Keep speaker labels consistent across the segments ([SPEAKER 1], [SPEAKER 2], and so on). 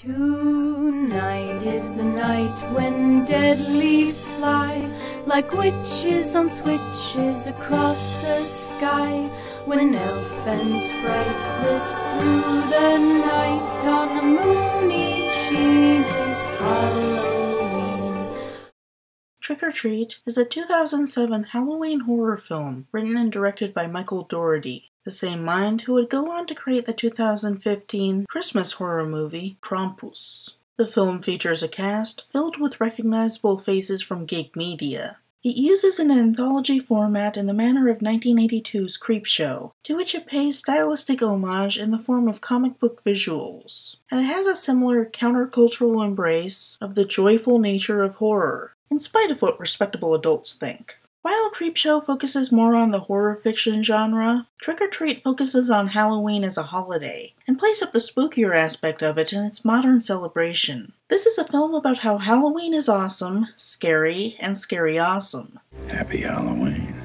[SPEAKER 1] Tonight is the night when dead leaves fly like witches on switches across the sky, when elf and sprite flit through the night on a moony sheen. It's Halloween.
[SPEAKER 2] Trick or Treat is a 2007 Halloween horror film written and directed by Michael Dougherty, the same mind who would go on to create the 2015 Christmas horror movie Krampus. The film features a cast filled with recognizable faces from geek media. It uses an anthology format in the manner of 1982's Creepshow, to which it pays stylistic homage in the form of comic book visuals. And it has a similar countercultural embrace of the joyful nature of horror, in spite of what respectable adults think. While Creepshow focuses more on the horror fiction genre, Trick or Treat focuses on Halloween as a holiday, and plays up the spookier aspect of it in its modern celebration. This is a film about how Halloween is awesome, scary, and scary awesome.
[SPEAKER 3] Happy Halloween.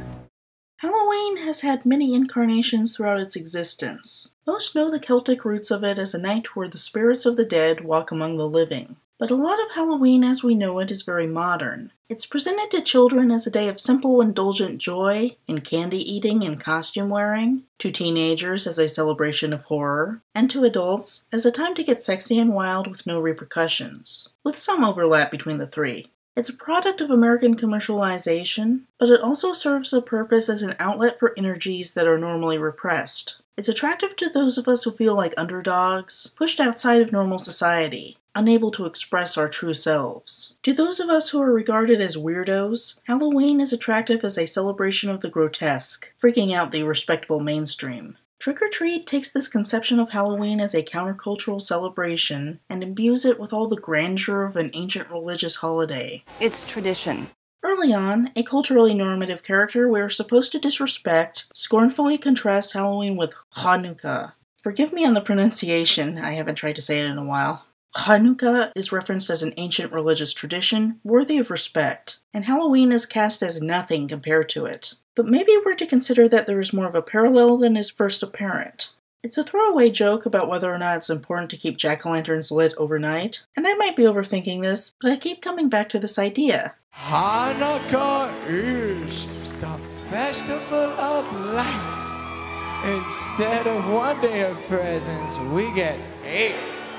[SPEAKER 2] Halloween has had many incarnations throughout its existence. Most know the Celtic roots of it as a night where the spirits of the dead walk among the living. But a lot of Halloween as we know it is very modern. It's presented to children as a day of simple, indulgent joy in candy eating and costume wearing, to teenagers as a celebration of horror, and to adults as a time to get sexy and wild with no repercussions, with some overlap between the three. It's a product of American commercialization, but it also serves a purpose as an outlet for energies that are normally repressed. It's attractive to those of us who feel like underdogs, pushed outside of normal society, unable to express our true selves. To those of us who are regarded as weirdos, Halloween is attractive as a celebration of the grotesque, freaking out the respectable mainstream. Trick or Treat takes this conception of Halloween as a countercultural celebration and imbues it with all the grandeur of an ancient religious holiday.
[SPEAKER 4] It's tradition.
[SPEAKER 2] Early on, a culturally normative character we are supposed to disrespect scornfully contrasts Halloween with Hanukkah. Forgive me on the pronunciation, I haven't tried to say it in a while. Hanukkah is referenced as an ancient religious tradition worthy of respect, and Halloween is cast as nothing compared to it. But maybe we're to consider that there is more of a parallel than is first apparent. It's a throwaway joke about whether or not it's important to keep jack-o'-lanterns lit overnight, and I might be overthinking this, but I keep coming back to this idea.
[SPEAKER 5] Hanukkah is the festival of lights. Instead of one day of presents, we get 8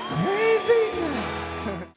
[SPEAKER 5] crazy nights.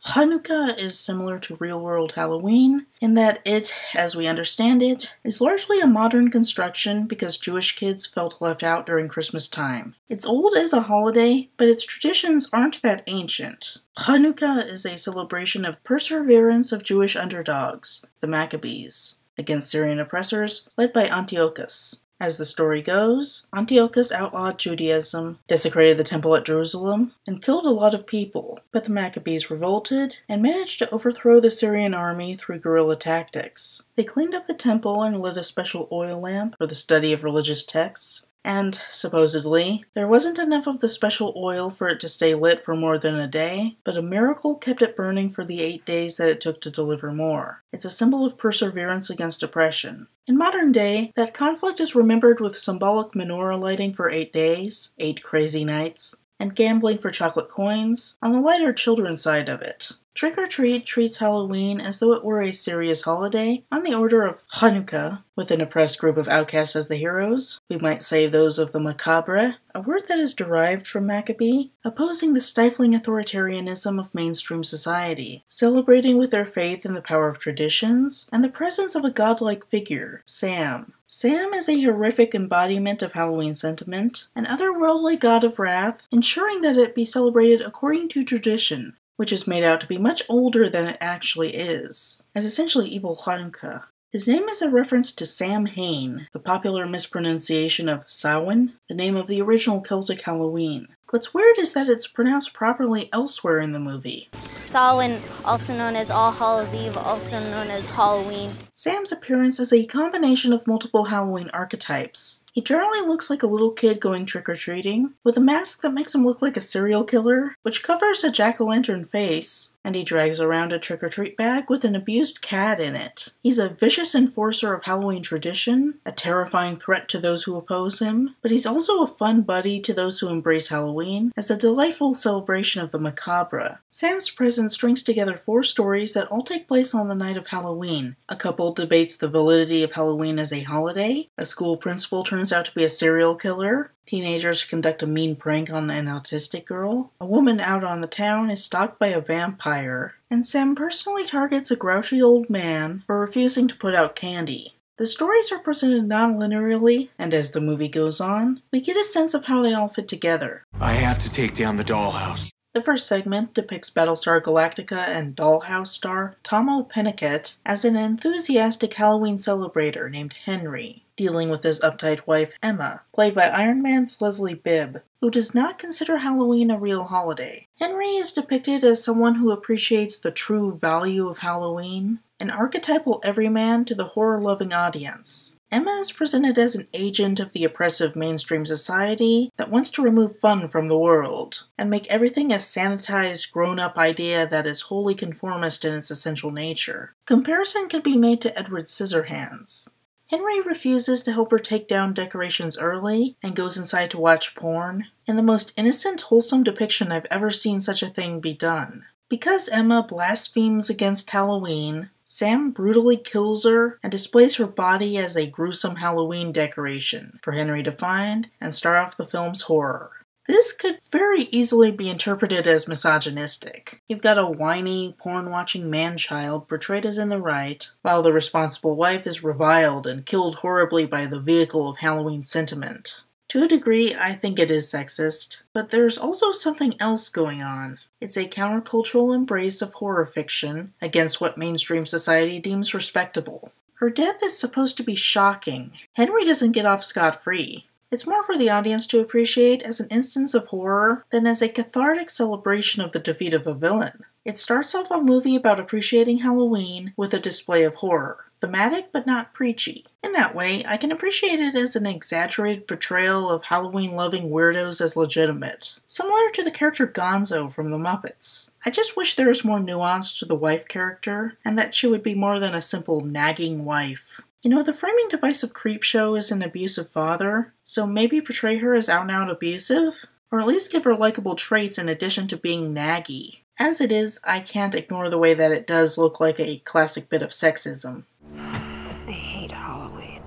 [SPEAKER 2] Hanukkah is similar to real-world Halloween in that it, as we understand it, is largely a modern construction because Jewish kids felt left out during Christmas time. It's old as a holiday, but its traditions aren't that ancient. Hanukkah is a celebration of perseverance of Jewish underdogs, the Maccabees, against Syrian oppressors led by Antiochus. As the story goes, Antiochus outlawed Judaism, desecrated the temple at Jerusalem, and killed a lot of people, but the Maccabees revolted and managed to overthrow the Syrian army through guerrilla tactics. They cleaned up the temple and lit a special oil lamp for the study of religious texts, and, supposedly, there wasn't enough of the special oil for it to stay lit for more than a day, but a miracle kept it burning for the 8 days that it took to deliver more. It's a symbol of perseverance against oppression. In modern day, that conflict is remembered with symbolic menorah lighting for 8 days, 8 crazy nights, and gambling for chocolate coins on the lighter children's side of it. Trick or Treat treats Halloween as though it were a serious holiday on the order of Hanukkah, with an oppressed group of outcasts as the heroes. We might say those of the macabre, a word that is derived from Maccabee, opposing the stifling authoritarianism of mainstream society, celebrating with their faith in the power of traditions and the presence of a godlike figure, Sam. Sam is a horrific embodiment of Halloween sentiment, an otherworldly god of wrath, ensuring that it be celebrated according to tradition, which is made out to be much older than it actually is, as essentially evil Hanukkah. His name is a reference to Sam Hain, the popular mispronunciation of Samhain, the name of the original Celtic Halloween. What's weird is that it's pronounced properly elsewhere in the movie.
[SPEAKER 3] Samhain, also known as All Hallows Eve, also known as Halloween.
[SPEAKER 2] Sam's appearance is a combination of multiple Halloween archetypes. He generally looks like a little kid going trick-or-treating, with a mask that makes him look like a serial killer, which covers a jack-o'-lantern face, and he drags around a trick-or-treat bag with an abused cat in it. He's a vicious enforcer of Halloween tradition, a terrifying threat to those who oppose him, but he's also a fun buddy to those who embrace Halloween as a delightful celebration of the macabre. Sam's presence strings together 4 stories that all take place on the night of Halloween. A couple debates the validity of Halloween as a holiday, a school principal turns out to be a serial killer, teenagers conduct a mean prank on an autistic girl, a woman out on the town is stalked by a vampire, and Sam personally targets a grouchy old man for refusing to put out candy. The stories are presented non-linearly, and as the movie goes on, we get a sense of how they all fit together.
[SPEAKER 4] I have to take down the dollhouse.
[SPEAKER 2] The first segment depicts Battlestar Galactica and Dollhouse star Tomo Pennicott as an enthusiastic Halloween celebrator named Henry, dealing with his uptight wife Emma, played by Iron Man's Leslie Bibb, who does not consider Halloween a real holiday. Henry is depicted as someone who appreciates the true value of Halloween, an archetypal everyman to the horror-loving audience. Emma is presented as an agent of the oppressive mainstream society that wants to remove fun from the world, and make everything a sanitized, grown-up idea that is wholly conformist in its essential nature. Comparison could be made to Edward Scissorhands. Henry refuses to help her take down decorations early and goes inside to watch porn, in the most innocent, wholesome depiction I've ever seen such a thing be done. Because Emma blasphemes against Halloween, Sam brutally kills her and displays her body as a gruesome Halloween decoration for Henry to find and start off the film's horror. This could very easily be interpreted as misogynistic. You've got a whiny, porn-watching man-child portrayed as in the right, while the responsible wife is reviled and killed horribly by the vehicle of Halloween sentiment. To a degree, I think it is sexist, but there's also something else going on. It's a countercultural embrace of horror fiction against what mainstream society deems respectable. Her death is supposed to be shocking. Henry doesn't get off scot-free. It's more for the audience to appreciate as an instance of horror than as a cathartic celebration of the defeat of a villain. It starts off a movie about appreciating Halloween with a display of horror. Thematic but not preachy. In that way, I can appreciate it as an exaggerated portrayal of Halloween-loving weirdos as legitimate, similar to the character Gonzo from The Muppets. I just wish there was more nuance to the wife character, and that she would be more than a simple nagging wife. You know, the framing device of Creepshow is an abusive father, so maybe portray her as out-and-out abusive? Or at least give her likable traits in addition to being naggy. As it is, I can't ignore the way that it does look like a classic bit of sexism.
[SPEAKER 6] I hate Halloween.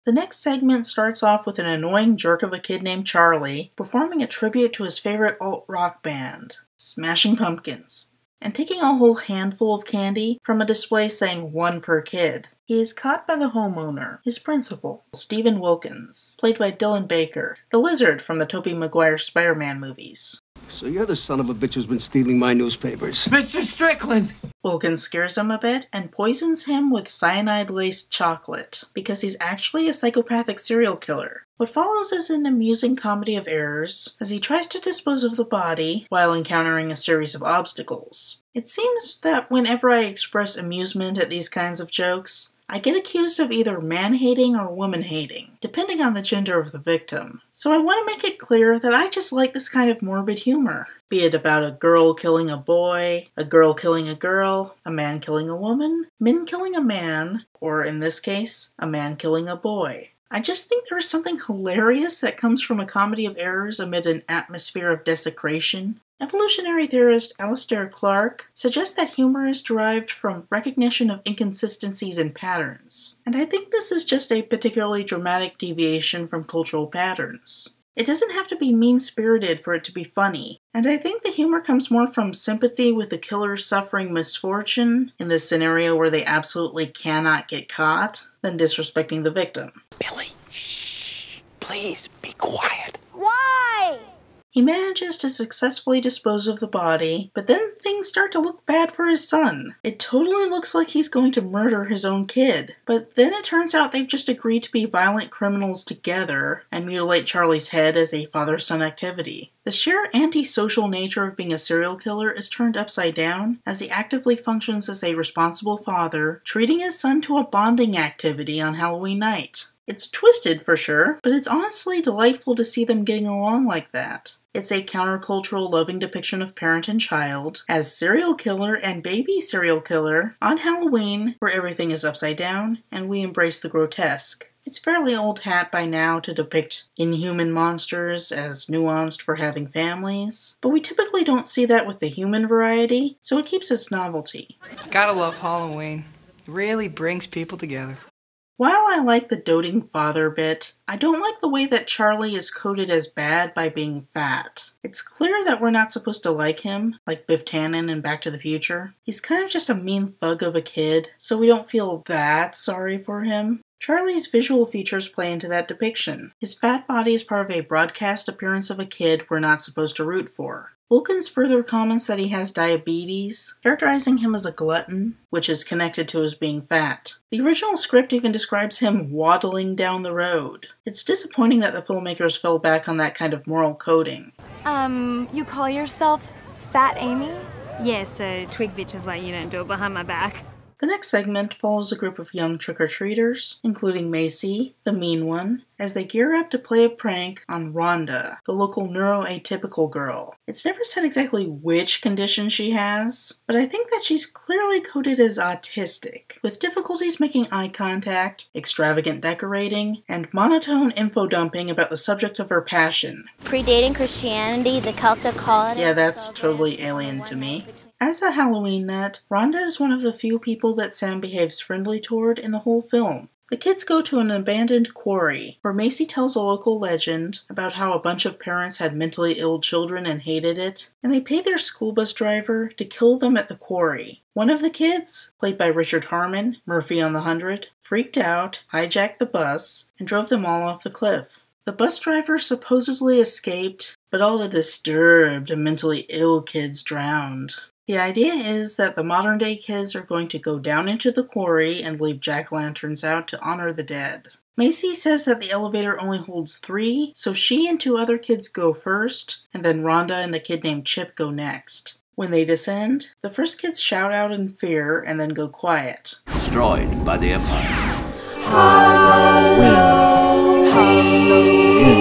[SPEAKER 2] The next segment starts off with an annoying jerk of a kid named Charlie performing a tribute to his favorite alt-rock band, Smashing Pumpkins, and taking a whole handful of candy from a display saying 1 per kid. He is caught by the homeowner, his principal, Stephen Wilkins, played by Dylan Baker, the lizard from the Tobey Maguire Spider-Man movies.
[SPEAKER 7] So you're the son of a bitch who's been stealing my newspapers.
[SPEAKER 4] Mr. Strickland!
[SPEAKER 2] Wilkins scares him a bit and poisons him with cyanide-laced chocolate, because he's actually a psychopathic serial killer. What follows is an amusing comedy of errors as he tries to dispose of the body while encountering a series of obstacles. It seems that whenever I express amusement at these kinds of jokes, I get accused of either man-hating or woman-hating, depending on the gender of the victim. So I want to make it clear that I just like this kind of morbid humor, be it about a girl killing a boy, a girl killing a girl, a man killing a woman, men killing a man, or in this case, a man killing a boy. I just think there is something hilarious that comes from a comedy of errors amid an atmosphere of desecration. Evolutionary theorist Alistair Clark suggests that humor is derived from recognition of inconsistencies in patterns, and I think this is just a particularly dramatic deviation from cultural patterns. It doesn't have to be mean-spirited for it to be funny, and I think the humor comes more from sympathy with the killer's suffering misfortune in this scenario where they absolutely cannot get caught than disrespecting the victim.
[SPEAKER 7] Billy, shh. Please, be quiet.
[SPEAKER 3] Why?
[SPEAKER 2] He manages to successfully dispose of the body, but then things start to look bad for his son. It totally looks like he's going to murder his own kid, but then it turns out they've just agreed to be violent criminals together and mutilate Charlie's head as a father-son activity. The sheer antisocial nature of being a serial killer is turned upside down as he actively functions as a responsible father, treating his son to a bonding activity on Halloween night. It's twisted for sure, but it's honestly delightful to see them getting along like that. It's a countercultural, loving depiction of parent and child, as serial killer and baby serial killer, on Halloween, where everything is upside down, and we embrace the grotesque. It's fairly old hat by now to depict inhuman monsters as nuanced for having families, but we typically don't see that with the human variety, so it keeps its novelty.
[SPEAKER 8] Gotta love Halloween. It really brings people together.
[SPEAKER 2] While I like the doting father bit, I don't like the way that Charlie is coded as bad by being fat. It's clear that we're not supposed to like him, like Biff Tannen in Back to the Future. He's kind of just a mean thug of a kid, so we don't feel that sorry for him. Charlie's visual features play into that depiction. His fat body is part of a broadcast appearance of a kid we're not supposed to root for. Wilkins further comments that he has diabetes, characterizing him as a glutton, which is connected to his being fat. The original script even describes him waddling down the road. It's disappointing that the filmmakers fell back on that kind of moral coding.
[SPEAKER 9] You call yourself Fat Amy?
[SPEAKER 10] Yeah, so twig bitches like you don't do it behind my back.
[SPEAKER 2] The next segment follows a group of young trick-or-treaters, including Macy, the mean one, as they gear up to play a prank on Rhonda, the local neuroatypical girl. It's never said exactly which condition she has, but I think that she's clearly coded as autistic, with difficulties making eye contact, extravagant decorating, and monotone info dumping about the subject of her passion.
[SPEAKER 3] Predating Christianity, the Celtic holiday.
[SPEAKER 2] Yeah, that's totally alien to me. As a Halloween nut, Rhonda is one of the few people that Sam behaves friendly toward in the whole film. The kids go to an abandoned quarry, where Macy tells a local legend about how a bunch of parents had mentally ill children and hated it, and they pay their school bus driver to kill them at the quarry. One of the kids, played by Richard Harmon, Murphy on the 100, freaked out, hijacked the bus, and drove them all off the cliff. The bus driver supposedly escaped, but all the disturbed and mentally ill kids drowned. The idea is that the modern-day kids are going to go down into the quarry and leave jack-o'-lanterns out to honor the dead. Macy says that the elevator only holds 3, so she and 2 other kids go first, and then Rhonda and a kid named Chip go next. When they descend, the first kids shout out in fear and then go quiet.
[SPEAKER 7] Destroyed by the Empire.
[SPEAKER 1] Halloween, Halloween.